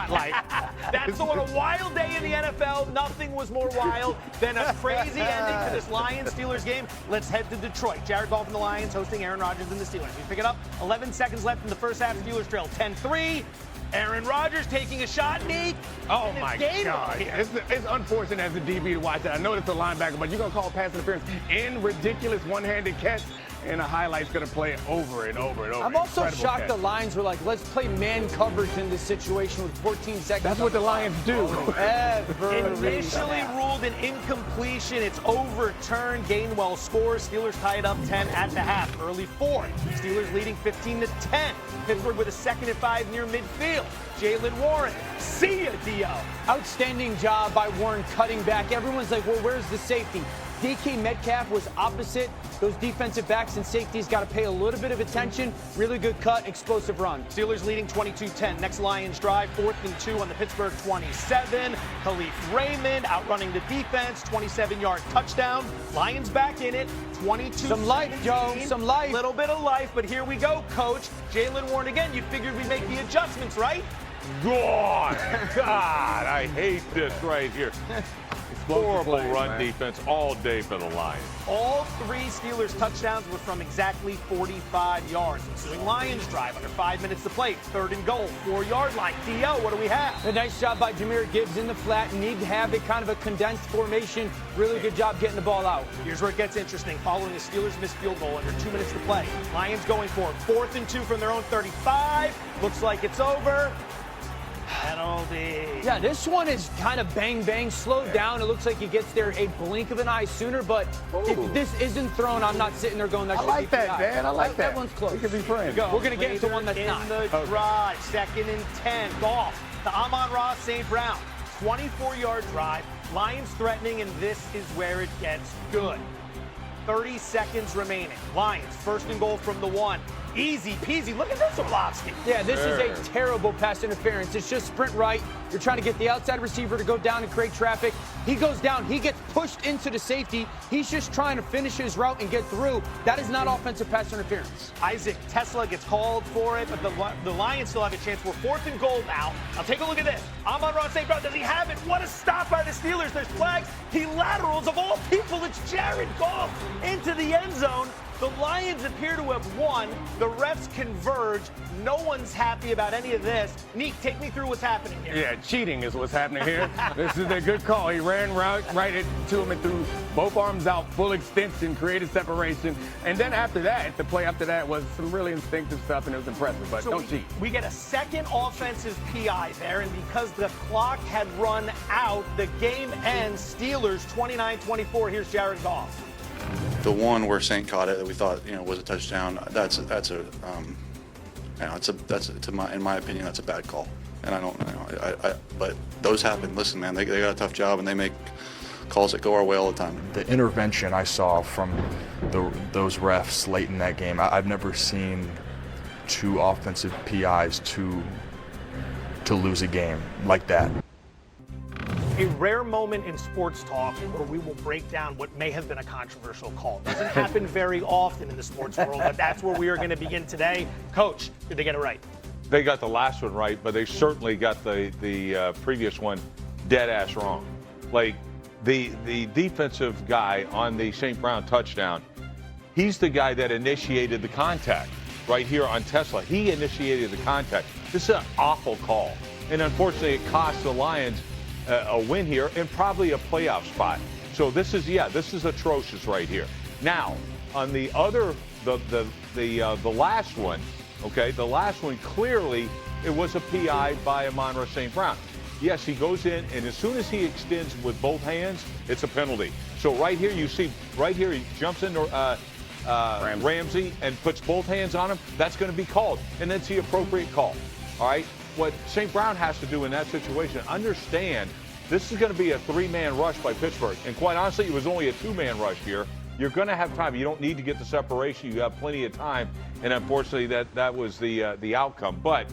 spotlight. That's on a wild day in the NFL. Nothing was more wild than a crazy ending to this Lions-Steelers game. Let's head to Detroit. Jared Goff and the Lions hosting Aaron Rodgers and the Steelers. We pick it up. 11 seconds left in the first half. Steelers trail 10-3. Aaron Rodgers taking a shot, Nick. Oh, my God. It's unfortunate as a DB to watch that. I know it's a linebacker, but you're going to call pass interference in ridiculous one-handed catch, and the highlight's going to play it over and over and over. I'm also Incredible shocked catch. the Lions were like, let's play man coverage in this situation with 14 seconds. That's what the Lions do. Initially ruled an incompletion. It's overturned. Gainwell scores. Steelers tie it up 10 at the half. Early fourth. Steelers leading 15-10. Pittsburgh with a 2nd and 5 near midfield. Jalen Warren. See ya, Dio. Outstanding job by Warren cutting back. Everyone's like, well, where's the safety? DK Metcalf was opposite. Those defensive backs and safeties got to pay a little bit of attention. Really good cut, explosive run. Steelers leading 22-10. Next Lions drive, 4th and 2 on the Pittsburgh 27. Khalif Raymond outrunning the defense, 27-yard touchdown. Lions back in it, 22-17. Some life, Joe, some life. Little bit of life, but here we go, Coach. Jalen Warren again. You figured we'd make the adjustments, right? God, I hate this right here. Horrible run defense all day for the Lions. All 3 Steelers touchdowns were from exactly 45 yards. Ensuing Lions drive under 5 minutes to play. 3rd and goal, 4-yard line. D.O., what do we have? A nice job by Jahmyr Gibbs in the flat. Need to have it kind of a condensed formation. Really good job getting the ball out. Here's where it gets interesting. Following the Steelers missed field goal under 2 minutes to play. Lions going for it. 4th and 2 from their own 35. Looks like it's over. Penalty. Yeah, this one is kind of bang, slowed down. It looks like he gets there a blink of an eye sooner, but if this isn't thrown, I'm not sitting there going, that I should like be that, PI. man. I like that. That one's close. We could be friends. We're going to get into one that's in not. the drive. 2nd and 10. Goff to Amon-Ra St. Brown. 24-yard drive. Lions threatening, and this is where it gets good. 30 seconds remaining. Lions, 1st and goal from the 1. Easy peasy. Look at this, Orlovsky. Yeah, this is a terrible pass interference. It's just sprint right. You're trying to get the outside receiver to go down and create traffic. He goes down. He gets pushed into the safety. He's just trying to finish his route and get through. That is not offensive pass interference. Isaac Tesla gets called for it, but the Lions still have a chance. We're 4th and goal now. Now take a look at this. Amon-Ra St. Brown, does he have it? What a stop by the Steelers. There's flags. He laterals, of all people. It's Jared Goff into the end zone. The Lions appear to have won. The refs converge. No one's happy about any of this. Neek, take me through what's happening here. Yeah, cheating is what's happening here. This is a good call. He ran right into him and threw both arms out, full extension, created separation. And then after that, the play after that was some really instinctive stuff, and it was impressive, but don't cheat. We get a second offensive PI there, and because the clock had run out, the game ends. Steelers 29-24. Here's Jared Goff. The one where Saint caught it that we thought was a touchdown. In my opinion, that's a bad call. And I don't but those happen. Listen, man, they got a tough job and they make calls that go our way all the time. The intervention I saw from those refs late in that game, I've never seen 2 offensive PIs to lose a game like that. A rare moment in sports talk where we will break down what may have been a controversial call. It doesn't happen very often in the sports world, but that's where we are going to begin today. Coach, did they get it right? They got the last one right, but they certainly got the previous one dead ass wrong. Like the defensive guy on the St. Brown touchdown, he's the guy that initiated the contact right here on Tesla. He initiated the contact. This is an awful call, and unfortunately, it cost the Lions a win here and probably a playoff spot. So this is atrocious right here. Now, on the other, the last one, okay, the last one, clearly it was a PI by Amon-Ra St. Brown. Yes, he goes in, and as soon as he extends with both hands, it's a penalty. So right here, you see, right here, he jumps into Ramsey and puts both hands on him. That's going to be called, and that's the appropriate call. All right? What St. Brown has to do in that situation, understand this is going to be a 3-man rush by Pittsburgh. And quite honestly, it was only a 2-man rush here. You're going to have time. You don't need to get the separation. You have plenty of time. And unfortunately, that was the outcome. But,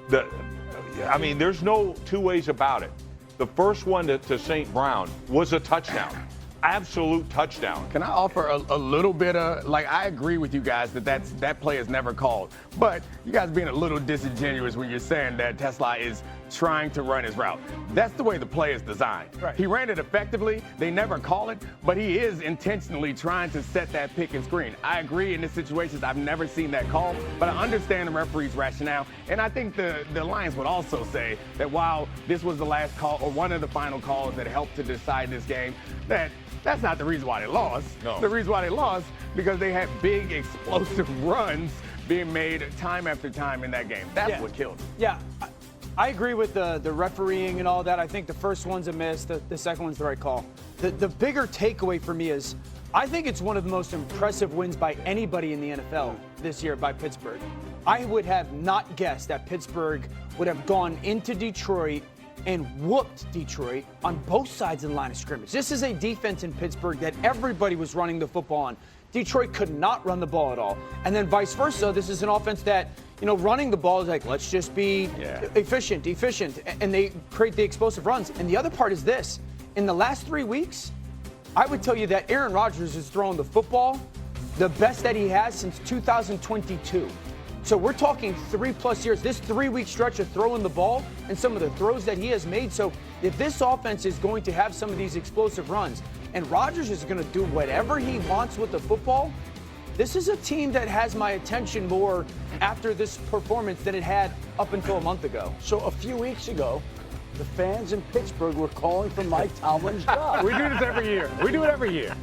there's no 2 ways about it. The first one to St. Brown was a touchdown. absolute touchdown. Can I offer a little bit of, like, I agree with you guys that play is never called. But you guys being a little disingenuous when you're saying that Tesla is trying to run his route. That's the way the play is designed. Right. He ran it effectively. They never call it, but he is intentionally trying to set that pick and screen. I agree in this situation, I've never seen that call, but I understand the referee's rationale. And I think the Lions would also say that while this was the last call or one of the final calls that helped to decide this game, that's not the reason why they lost. No. The reason why they lost because they had big explosive runs being made time after time in that game. That's what killed them. Yeah, I agree with the refereeing and all that. I think the first one's a miss. The second one's the right call. The bigger takeaway for me is I think it's one of the most impressive wins by anybody in the NFL this year by Pittsburgh. I would have not guessed that Pittsburgh would have gone into Detroit and whooped Detroit on both sides of the line of scrimmage. This is a defense in Pittsburgh that everybody was running the football on. Detroit could not run the ball at all. And then vice versa, this is an offense that, running the ball is like, let's just be efficient. And they create the explosive runs. And the other part is this. In the last 3 weeks, I would tell you that Aaron Rodgers is throwing the football the best that he has since 2022. So we're talking 3+ years, this 3-week stretch of throwing the ball and some of the throws that he has made. So if this offense is going to have some of these explosive runs and Rodgers is going to do whatever he wants with the football, this is a team that has my attention more after this performance than it had up until a month ago. So a few weeks ago, the fans in Pittsburgh were calling for Mike Tomlin's job. We do this every year. We do it every year.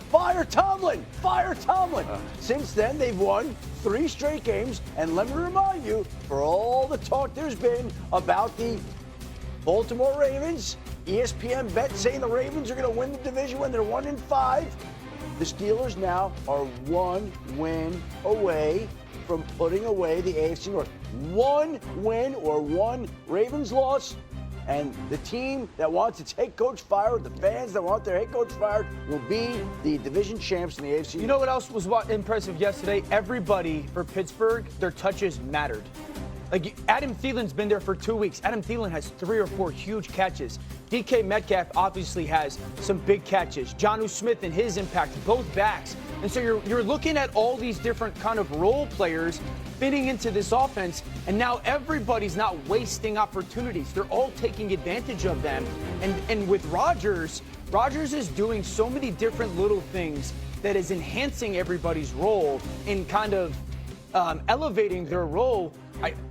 Fire Tomlin! Fire Tomlin! Since then, they've won 3 straight games. And let me remind you, for all the talk there's been about the Baltimore Ravens, ESPN bet saying the Ravens are going to win the division when they're 1-5. The Steelers now are 1 win away from putting away the AFC North. 1 win or 1 Ravens loss. And the team that wants its head coach fired, the fans that want their head coach fired, will be the division champs in the AFC. You know what else was impressive yesterday? Everybody for Pittsburgh, their touches mattered. Like, Adam Thielen's been there for 2 weeks. Adam Thielen has 3 or 4 huge catches. DK Metcalf obviously has some big catches. Jonnu Smith and his impact, both backs. And so you're looking at all these different kind of role players fitting into this offense, and now everybody's not wasting opportunities. They're all taking advantage of them. And with Rodgers is doing so many different little things that is enhancing everybody's role in kind of elevating their role.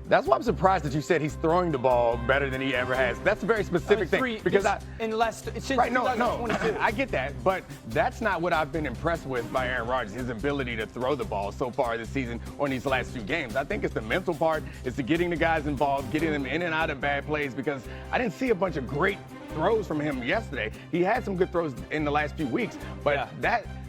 That's why I'm surprised that you said he's throwing the ball better than he ever has. That's a very specific thing. Because since 2022. I get that, but that's not what I've been impressed with by Aaron Rodgers, his ability to throw the ball so far this season or in these last few games. I think it's the mental part, it's the getting the guys involved, getting them in and out of bad plays, because I didn't see a bunch of great throws from him yesterday. He had some good throws in the last few weeks, but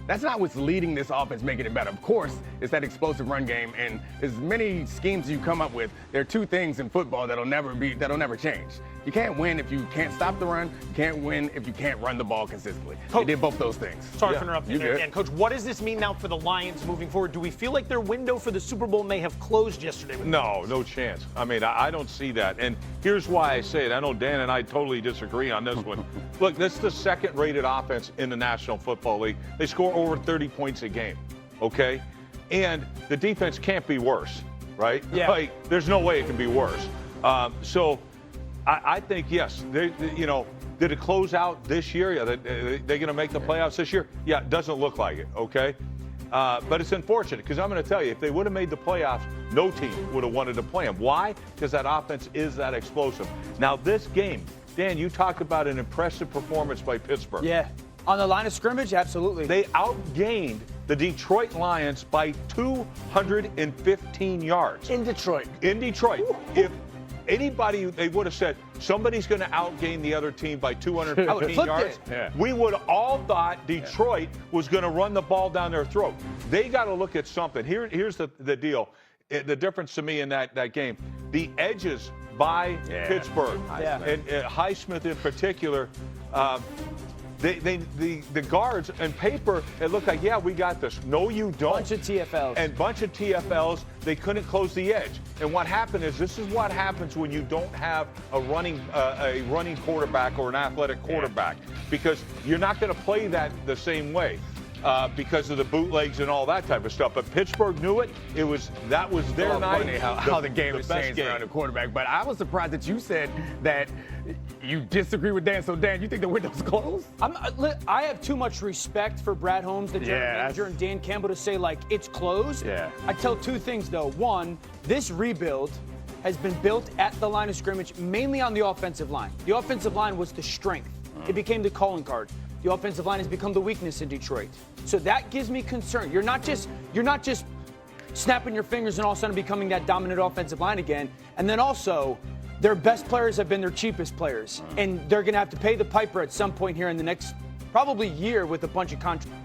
that's not what's leading this offense, making it better. Of course, it's that explosive run game, and as many schemes you come up with, there are 2 things in football that'll never change. You can't win if you can't stop the run. You can't win if you can't run the ball consistently. They did both those things. Sorry for interrupting you again. Coach, what does this mean now for the Lions moving forward? Do we feel like their window for the Super Bowl may have closed yesterday? No chance. I mean, I don't see that. And here's why I say it. I know Dan and I totally disagree on this one. Look, this is the second-rated offense in the National Football League. They score over 30 points a game, okay? And the defense can't be worse, right? Yeah. Like, there's no way it can be worse. So I think, yes, did it close out this year? Yeah, they're going to make the playoffs this year? Yeah, it doesn't look like it, okay? But it's unfortunate because I'm going to tell you, if they would have made the playoffs, no team would have wanted to play them. Why? Because that offense is that explosive. Now, this game, Dan, you talked about an impressive performance by Pittsburgh. Yeah. On the line of scrimmage, absolutely. They outgained the Detroit Lions by 215 yards. In Detroit. If anybody, they would have said, somebody's going to outgain the other team by 215 yards. We would have all thought Detroit was going to run the ball down their throat. They got to look at something. Here's the deal. The difference to me in that game. The edges by Pittsburgh, and Highsmith in particular, The guards on paper, it looked like, yeah, we got this. No, you don't. Bunch of TFLs. And bunch of TFLs. They couldn't close the edge. And what happened is, this is what happens when you don't have a running quarterback or an athletic quarterback, because you're not going to play that the same way. Because of the bootlegs and all that type of stuff. But Pittsburgh knew it. That was their night. Funny how the game has changed around the quarterback. But I was surprised that you said that you disagree with Dan. So, Dan, you think the window's closed? I have too much respect for Brad Holmes, the general manager, and Dan Campbell to say, like, it's closed. Yeah. I tell two things, though. One, this rebuild has been built at the line of scrimmage, mainly on the offensive line. The offensive line was the strength. It became the calling card. The offensive line has become the weakness in Detroit. So that gives me concern. You're not just snapping your fingers and all of a sudden becoming that dominant offensive line again. And then also, their best players have been their cheapest players. And they're going to have to pay the piper at some point here in the next probably year with a bunch of contracts.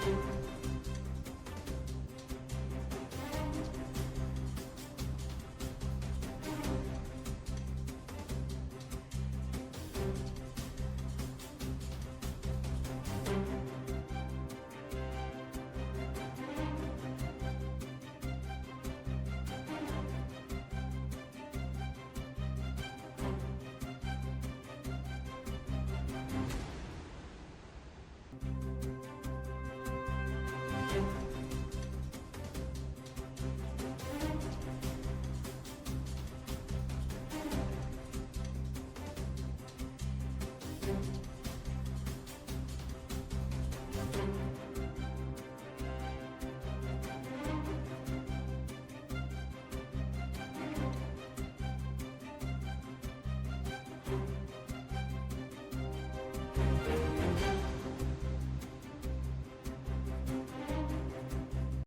Bye.